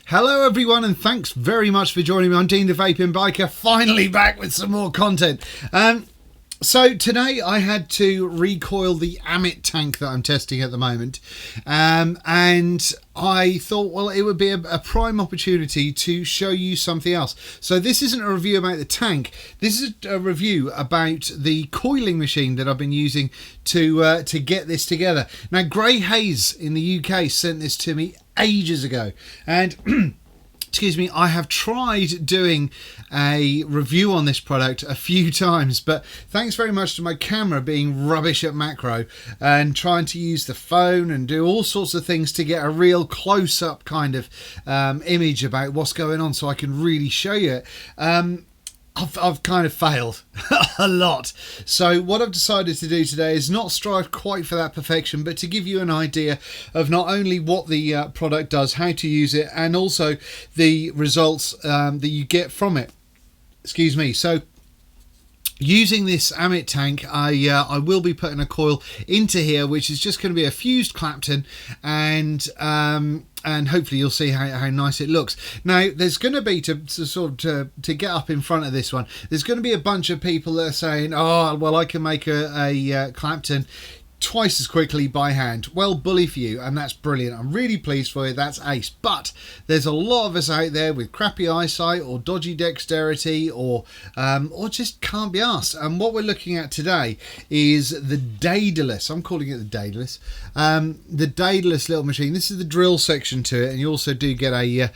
Hello everyone, and thanks very much for joining me. I'm Dean the Vaping Biker, finally back with some more content. So today I had to recoil the MkII tank that I'm testing at the moment, and I thought, well, it would be a prime opportunity to show you something else. So this isn't a review about the tank, this is a review about the coiling machine that I've been using to get this together. Now, Grey Hayes in the UK sent this to me ages ago, and excuse me, I have tried doing a review on this product a few times, but thanks very much to my camera being rubbish at macro and trying to use the phone and do all sorts of things to get a real close-up kind of image about what's going on so I can really show you it. I've kind of failed a lot. So what I've decided to do today is not strive quite for that perfection, but to give you an idea of not only what the product does, how to use it, and also the results that you get from it. Excuse me. So using this MkII tank, I will be putting a coil into here, which is just going to be a fused clapton, and hopefully you'll see how nice it looks. Now, there's going to be, to get up in front of this one, there's going to be a bunch of people that are saying, oh, well, I can make a clapton twice as quickly by hand. Well, bully for you, and that's brilliant. I'm really pleased for you. That's ace. But there's a lot of us out there with crappy eyesight or dodgy dexterity or just can't be asked. And what we're looking at today is the Daedalus. I'm calling it the Daedalus. The Daedalus little machine. This is the drill section to it, and you also do get a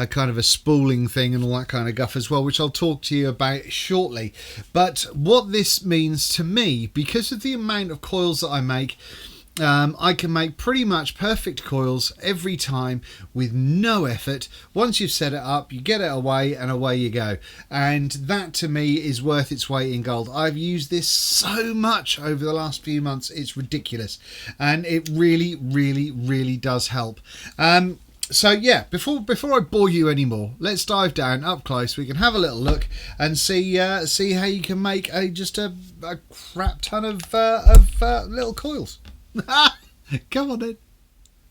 kind of a spooling thing and all that kind of guff as well, which I'll talk to you about shortly. But what this means to me, because of the amount of coils that I make, I can make pretty much perfect coils every time with no effort. Once you've set it up, you get it away and away you go. And that to me is worth its weight in gold. I've used this so much over the last few months, it's ridiculous. And it really, really, really does help. So yeah, before I bore you anymore, let's dive down up close. We can have a little look and see how you can make just a crap ton of little coils. Come on then.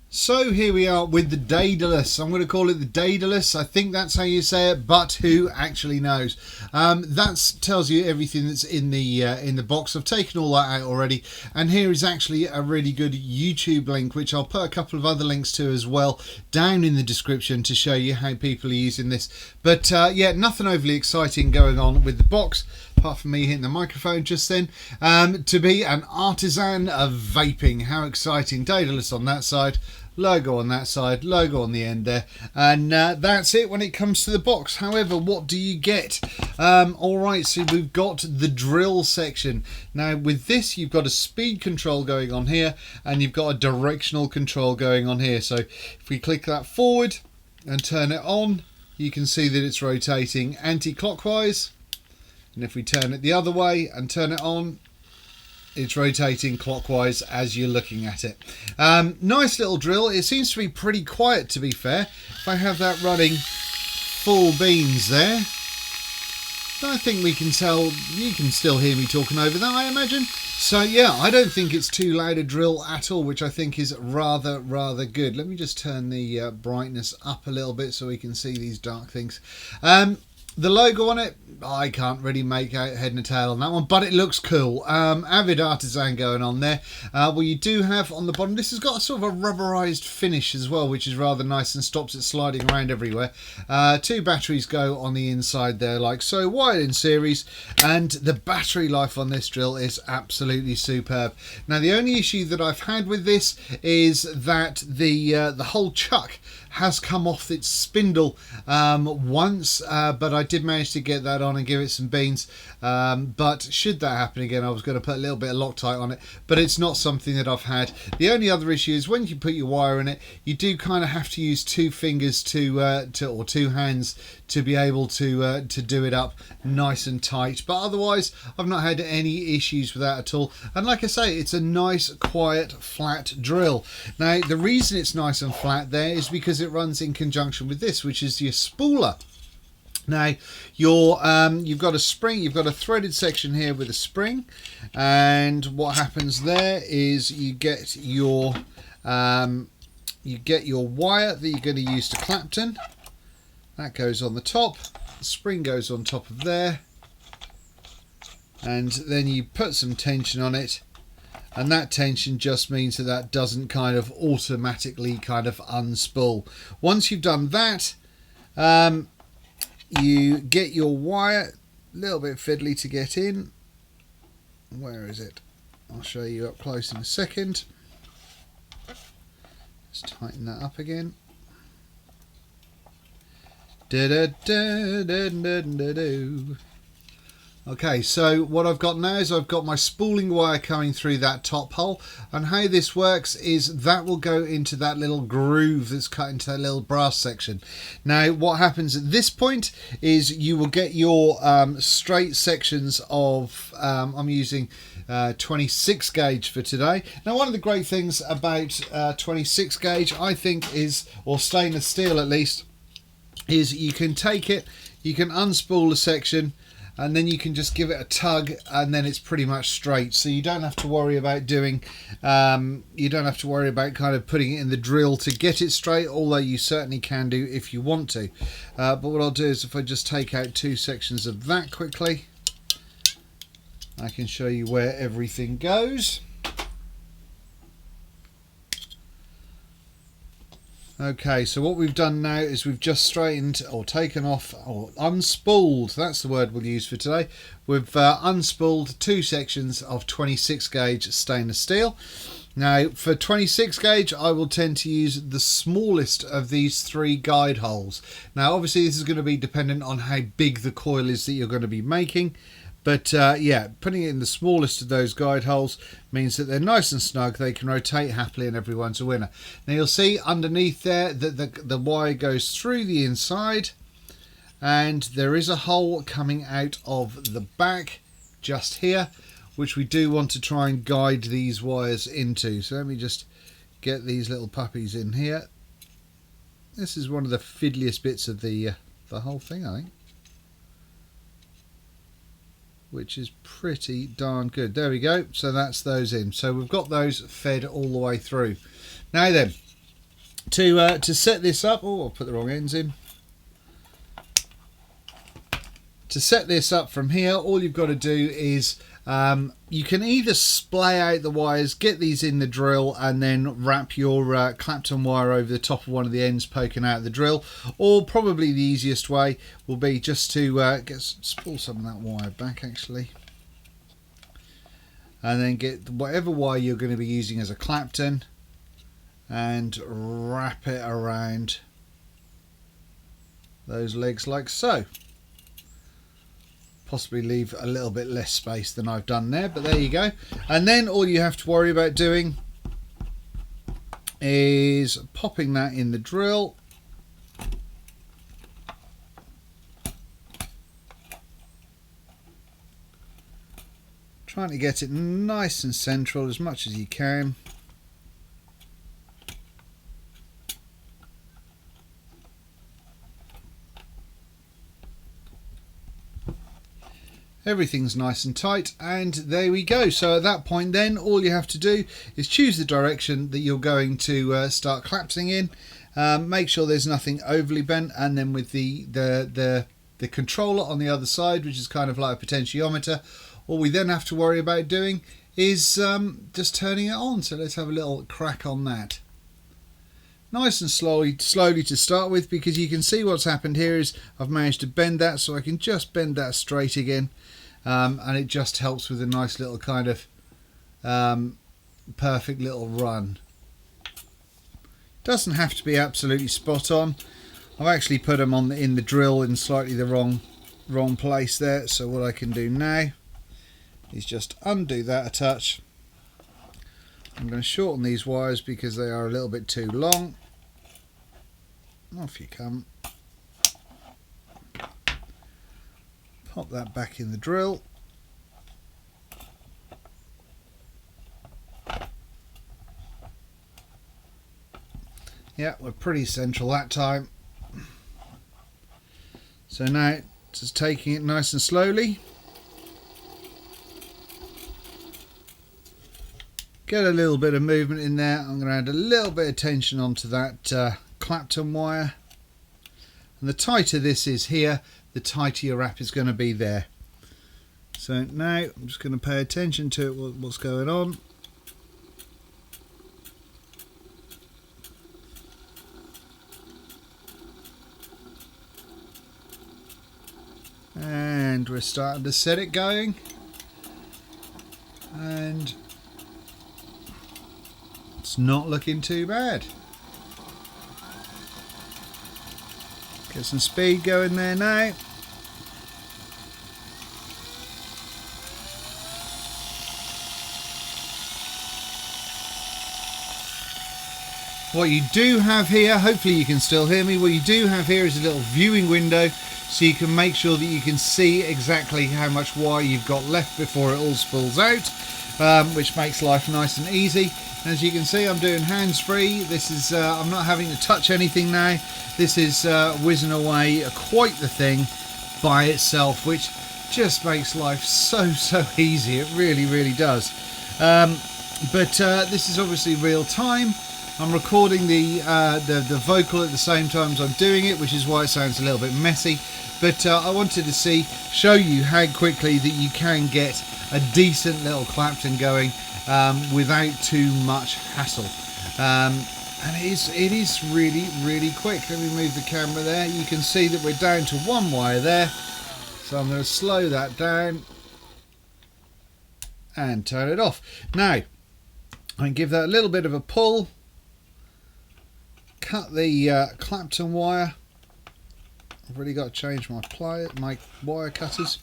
So here we are with the Daedalus. I'm going to call it the Daedalus. I think that's how you say it, but who actually knows? That tells you everything that's in the box. I've taken all that out already, and here is actually a really good YouTube link, which I'll put a couple of other links to as well down in the description to show you how people are using this. But yeah, nothing overly exciting going on with the box, apart from me hitting the microphone just then. To be an artisan of vaping, how exciting. Daedalus on that side, logo on that side, logo on the end there, and that's it when it comes to the box. However, what do you get? Alright, so we've got the drill section. Now with this, you've got a speed control going on here, and you've got a directional control going on here. So if we click that forward and turn it on, you can see that it's rotating anti-clockwise. And if we turn it the other way and turn it on, it's rotating clockwise as you're looking at it. Nice little drill. It seems to be pretty quiet, to be fair. If I have that running full beans there, I think we can tell, you can still hear me talking over that, I imagine. So yeah, I don't think it's too loud a drill at all, which I think is rather good. Let me just turn the brightness up a little bit so we can see these dark things. The logo on it, I can't really make out head and tail on that one, but it looks cool. Avid artisan going on there. Well, you do have on the bottom, this has got a sort of a rubberized finish as well, which is rather nice and stops it sliding around everywhere. 2 batteries go on the inside there, like so, wired in series, and the battery life on this drill is absolutely superb. Now, the only issue that I've had with this is that the whole chuck has come off its spindle once, but I did manage to get that on and give it some beans. But should that happen again, I was going to put a little bit of Loctite on it, but it's not something that I've had. The only other issue is when you put your wire in it, you do kind of have to use 2 fingers or 2 hands to be able to do it up nice and tight. But otherwise, I've not had any issues with that at all. And like I say, it's a nice, quiet, flat drill. Now, the reason it's nice and flat there is because it runs in conjunction with this, which is your spooler. Now, you've got a spring, you've got a threaded section here with a spring, and what happens there is you get your wire that you're going to use to clapton. That goes on the top, the spring goes on top of there, and then you put some tension on it, and that tension just means that that doesn't kind of automatically kind of unspool. Once you've done that, you get your wire, a little bit fiddly to get in. Where is it? I'll show you up close in a second. Let's tighten that up again. Okay, so what I've got now is I've got my spooling wire coming through that top hole, and how this works is that will go into that little groove that's cut into that little brass section. Now what happens at this point is you will get your straight sections of, I'm using 26 gauge for today. Now one of the great things about 26 gauge I think is, or stainless steel at least, is you can take it, you can unspool the section, and then you can just give it a tug, and then it's pretty much straight. So you don't have to worry about doing, you don't have to worry about kind of putting it in the drill to get it straight, although you certainly can do if you want to. But what I'll do is if I just take out 2 sections of that quickly, I can show you where everything goes. Okay, so what we've done now is we've just straightened or taken off or unspooled, that's the word we'll use for today. We've unspooled 2 sections of 26 gauge stainless steel. Now for 26 gauge I will tend to use the smallest of these 3 guide holes. Now obviously this is going to be dependent on how big the coil is that you're going to be making. But yeah, putting it in the smallest of those guide holes means that they're nice and snug, they can rotate happily, and everyone's a winner. Now you'll see underneath there that the wire goes through the inside, and there is a hole coming out of the back just here, which we do want to try and guide these wires into. So let me just get these little puppies in here. This is one of the fiddliest bits of the whole thing, I think, which is pretty darn good. There we go. So that's those in. So we've got those fed all the way through. Now then, to set this up, oh, I'll put the wrong ends in. To set this up from here, all you've got to do is you can either splay out the wires, get these in the drill, and then wrap your clapton wire over the top of one of the ends poking out of the drill, or probably the easiest way will be just to spool some of that wire back actually, and then get whatever wire you're going to be using as a clapton and wrap it around those legs like so. Possibly leave a little bit less space than I've done there, but there you go. And then all you have to worry about doing is popping that in the drill, trying to get it nice and central as much as you can. Everything's nice and tight, and there we go. So at that point then all you have to do is choose the direction that you're going to start clapsing in. Make sure there's nothing overly bent, and then with the controller on the other side, which is kind of like a potentiometer, all we then have to worry about doing is just turning it on. So let's have a little crack on that. Nice and slowly to start with, because you can see what's happened here is I've managed to bend that, so I can just bend that straight again, and it just helps with a nice little kind of perfect little run. Doesn't have to be absolutely spot on. I've actually put them on in the drill in slightly the wrong place there, so what I can do now is just undo that a touch. I'm going to shorten these wires because they are a little bit too long. Off you come. Pop that back in the drill. Yeah, we're pretty central that time. So now just taking it nice and slowly. Get a little bit of movement in there. I'm going to add a little bit of tension onto that clapton wire. And the tighter this is here, the tighter your wrap is going to be there. So now I'm just going to pay attention to what's going on. And we're starting to set it going. And it's not looking too bad. Get some speed going there now. What you do have here, hopefully you can still hear me, what you do have here is a little viewing window so you can make sure that you can see exactly how much wire you've got left before it all spills out, which makes life nice and easy. And as you can see, I'm doing hands-free. This is I'm not having to touch anything now. This is whizzing away quite the thing by itself, which just makes life so easy. It really does. But this is obviously real time. I'm recording the vocal at the same time as I'm doing it, which is why it sounds a little bit messy. But I wanted to show you how quickly that you can get a decent little clapton going without too much hassle. And it is really quick. Let me move the camera there. You can see that we're down to one wire there. So I'm going to slow that down and turn it off. Now, I can give that a little bit of a pull. Cut the clapton wire. I've really got to change my wire cutters.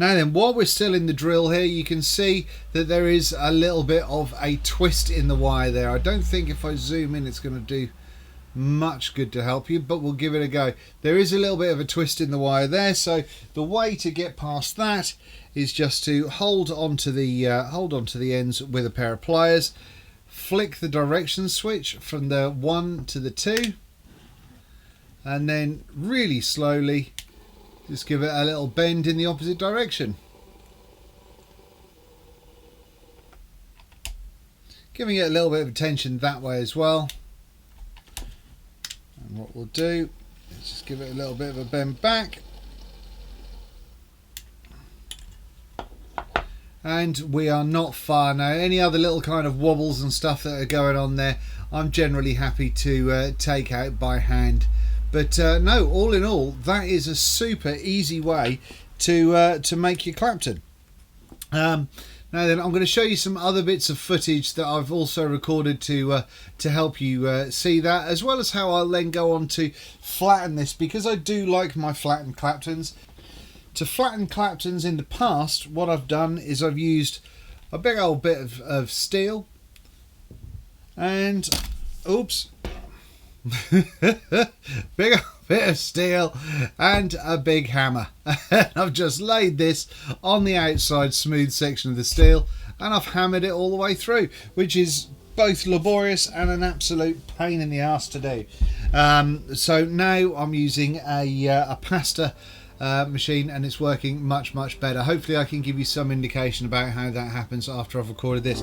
Now then, while we're still in the drill here, you can see that there is a little bit of a twist in the wire there. I don't think if I zoom in it's going to do much good to help you, but we'll give it a go. There is a little bit of a twist in the wire there, so the way to get past that is just to hold onto the ends with a pair of pliers. Flick the direction switch from the 1 to the 2, and then really slowly just give it a little bend in the opposite direction. Giving it a little bit of tension that way as well. And what we'll do is just give it a little bit of a bend back. And we are not far now. Any other little kind of wobbles and stuff that are going on there, I'm generally happy to take out by hand. But no, all in all, that is a super easy way to make your clapton. Now then, I'm going to show you some other bits of footage that I've also recorded to help you see that, as well as how I'll then go on to flatten this, because I do like my flattened claptons. To flatten claptons in the past, what I've done is I've used a big old bit of steel and, oops, big old bit of steel and a big hammer. I've just laid this on the outside smooth section of the steel and I've hammered it all the way through, which is both laborious and an absolute pain in the arse to do. So now I'm using a pasta machine and it's working much better. Hopefully I can give you some indication about how that happens after I've recorded this.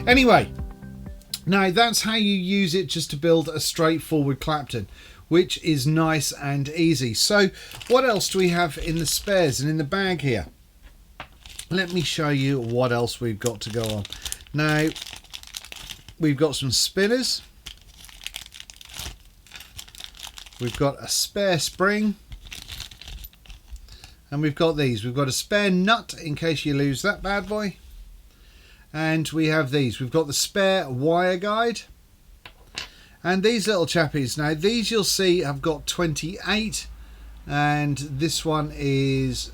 Anyway, now that's how you use it, just to build a straightforward clapton, which is nice and easy. So what else do we have in the spares and in the bag here? Let me show you what else we've got to go on. Now, we've got some spinners. We've got a spare spring. And we've got these. We've got a spare nut in case you lose that bad boy. And we have these. We've got the spare wire guide. And these little chappies. Now these you'll see have got 28. And this one is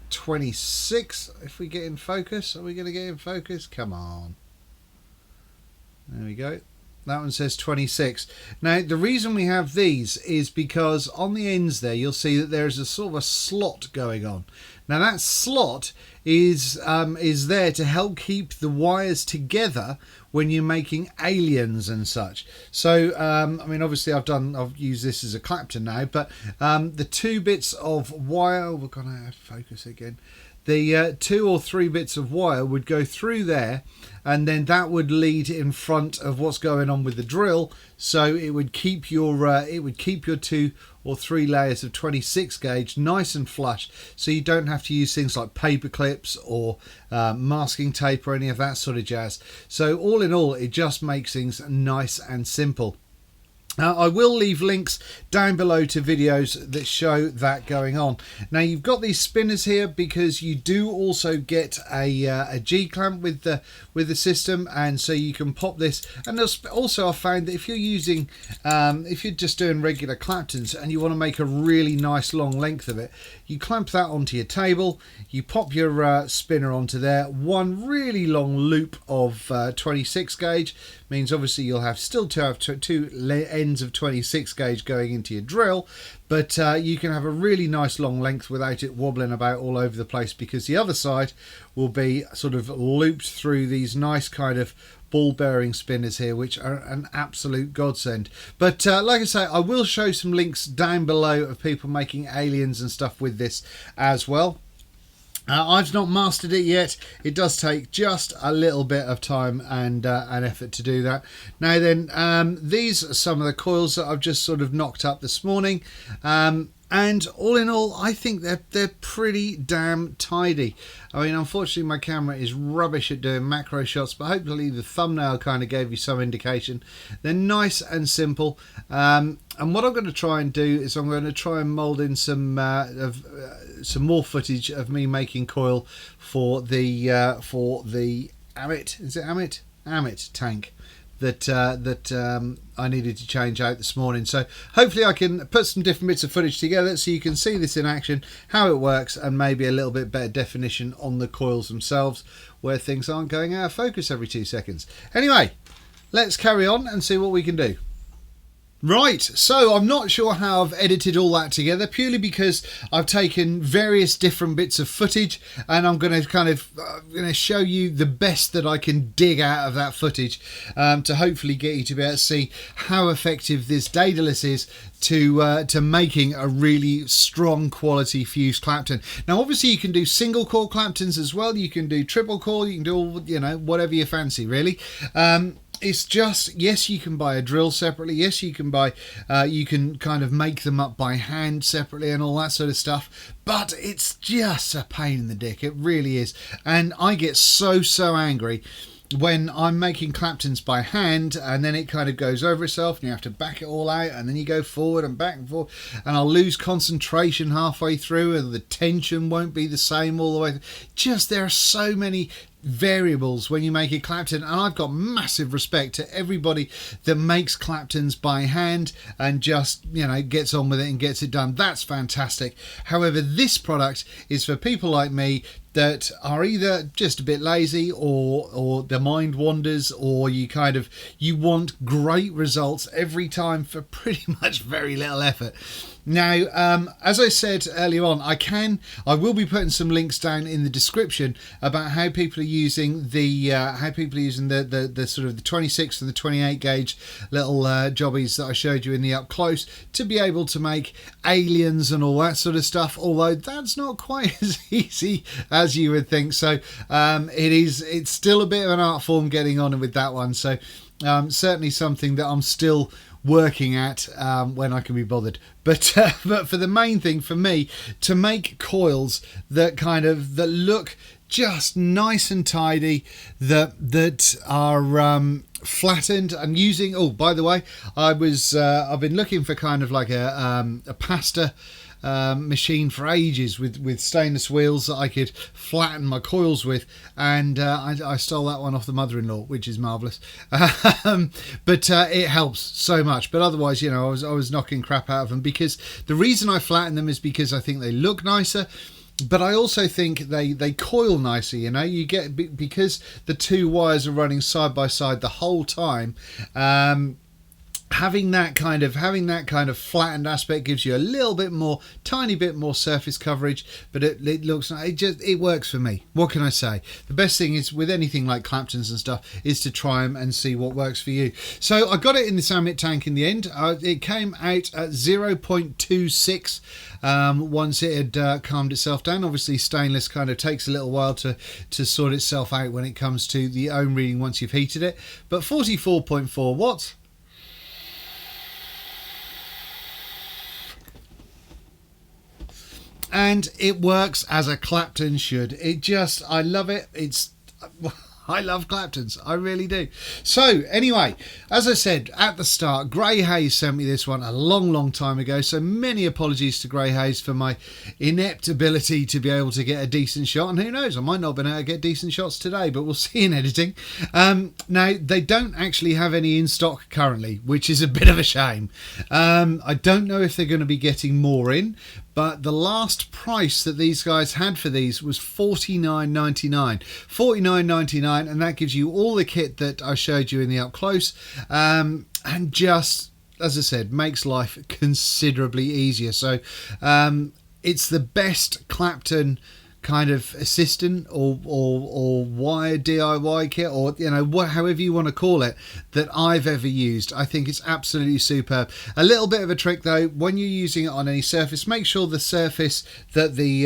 26. If we get in focus. Are we going to get in focus? Come on. There we go. That one says 26. Now the reason we have these is because on the ends there you'll see that there's a sort of a slot going on. Now that slot is there to help keep the wires together when you're making aliens and such. So I mean, obviously I've used this as a clapton now, but the 2 bits of wire, we're gonna focus again. The 2 or 3 bits of wire would go through there, and then that would lead in front of what's going on with the drill. So it would keep your 2 or 3 layers of 26 gauge nice and flush, so you don't have to use things like paper clips or masking tape or any of that sort of jazz. So all in all, it just makes things nice and simple. I will leave links down below to videos that show that going on. Now you've got these spinners here because you do also get a G clamp with the system, and so you can pop this. And also I found that if you're using, if you're just doing regular claptons and you want to make a really nice long length of it, you clamp that onto your table, you pop your spinner onto there. One really long loop of 26 gauge means obviously you'll have still to have two ends of 26 gauge going into your drill, but you can have a really nice long length without it wobbling about all over the place, because the other side will be sort of looped through these nice kind of ball bearing spinners here, which are an absolute godsend. But like I say, I will show some links down below of people making aliens and stuff with this as well. I've not mastered it yet. It does take just a little bit of time and effort to do that. Now then, these are some of the coils that I've just sort of knocked up this morning. And all in all, I think they're pretty damn tidy. I mean, unfortunately, my camera is rubbish at doing macro shots, but hopefully the thumbnail kind of gave you some indication. They're nice and simple. And what I'm going to try and do is I'm going to try and mould in some more footage of me making coil for the Amit. Is it Amit? Amit tank that I needed to change out this morning. So hopefully I can put some different bits of footage together so you can see this in action, how it works, and maybe a little bit better definition on the coils themselves where things aren't going out of focus every 2 seconds. Anyway, let's carry on and see what we can do. Right, so I'm not sure how I've edited all that together, purely because I've taken various different bits of footage, and I'm going to kind of show you the best that I can dig out of that footage to hopefully get you to be able to see how effective this Daedalus is to making a really strong quality fused clapton. Now obviously you can do single core claptons as well, you can do triple core, you can do all, whatever you fancy really. It's just, yes, you can buy a drill separately. Yes, you can buy, you can kind of make them up by hand separately and all that sort of stuff. But it's just a pain in the dick. It really is. And I get so angry when I'm making claptons by hand, and then it kind of goes over itself and you have to back it all out, and then you go forward and back and forth, and I'll lose concentration halfway through, and the tension won't be the same all the way. Just, there are so many variables when you make a clapton, and I've got massive respect to everybody that makes claptons by hand and just gets on with it and gets it done. That's fantastic. However, this product is for people like me that are either just a bit lazy, or their mind wanders, or you want great results every time for pretty much very little effort. Now, as I said earlier on, I will be putting some links down in the description about how people are using the sort of the 26 and the 28 gauge little jobbies that I showed you in the up close to be able to make aliens and all that sort of stuff. Although that's not quite as easy as you would think. So it's still a bit of an art form getting on with that one. So certainly something that I'm still working at when I can be bothered, but for the main thing for me, to make coils that look just nice and tidy, that are flattened. I'm using, oh, by the way, I've been looking for kind of like a pasta machine for ages with stainless wheels that I could flatten my coils with, and I stole that one off the mother-in-law, which is marvellous. But it helps so much. But otherwise, you know, I was knocking crap out of them, because the reason I flatten them is because I think they look nicer. But I also think they coil nicer, you know. You get, because the two wires are running side by side the whole time. Having that kind of flattened aspect gives you a little bit more, tiny bit more surface coverage, but it looks, it works for me. What can I say? The best thing is with anything like claptons and stuff is to try them and see what works for you. So I got it in this Amit tank in the end. It came out at 0.26 once it had calmed itself down. Obviously stainless kind of takes a little while to sort itself out when it comes to the ohm reading once you've heated it, but 44.4 watts. And it works as a clapton should. I love it. I love claptons, I really do. So anyway, as I said at the start, Grey Haze sent me this one a long time ago, so many apologies to Grey Haze for my inept ability to be able to get a decent shot, and who knows, I might not have been able to get decent shots today, but we'll see in editing. Now, they don't actually have any in stock currently, which is a bit of a shame. I don't know if they're going to be getting more in, but the last price that these guys had for these was $49.99. $49.99, and that gives you all the kit that I showed you in the up close, and just, as I said, makes life considerably easier. So it's the best Clapton kind of assistant or wire DIY kit, or you know, however you want to call it, that I've ever used. I think it's absolutely superb. A little bit of a trick though, when you're using it on any surface, make sure the surface that the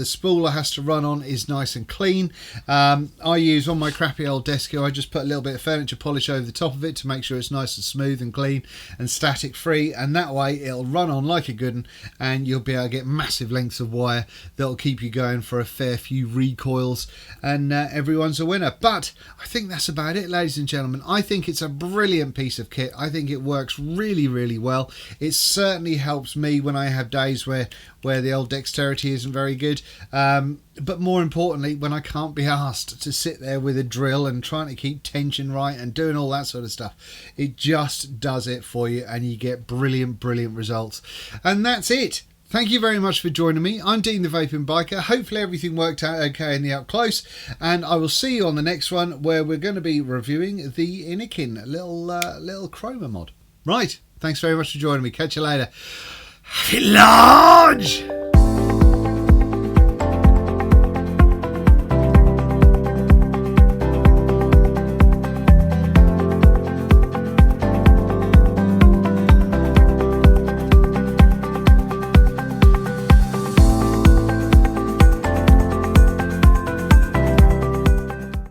spooler has to run on is nice and clean. I use, on my crappy old desk here, I just put a little bit of furniture polish over the top of it to make sure it's nice and smooth and clean and static free, and that way it'll run on like a good one, and you'll be able to get massive lengths of wire that'll keep you going for a fair few recoils, and everyone's a winner. But I think that's about it, ladies and gentlemen. I think it's a brilliant piece of kit. I think it works really well. It certainly helps me when I have days where the old dexterity isn't very good, but more importantly when I can't be asked to sit there with a drill and trying to keep tension right and doing all that sort of stuff. It just does it for you, and you get brilliant results. And that's it. Thank you very much for joining me. I'm Dean the Vaping Biker. Hopefully everything worked out okay in the up close, and I will see you on the next one, where we're going to be reviewing the Inikin little chroma mod. Right, thanks very much for joining me. Catch you later. Have it large!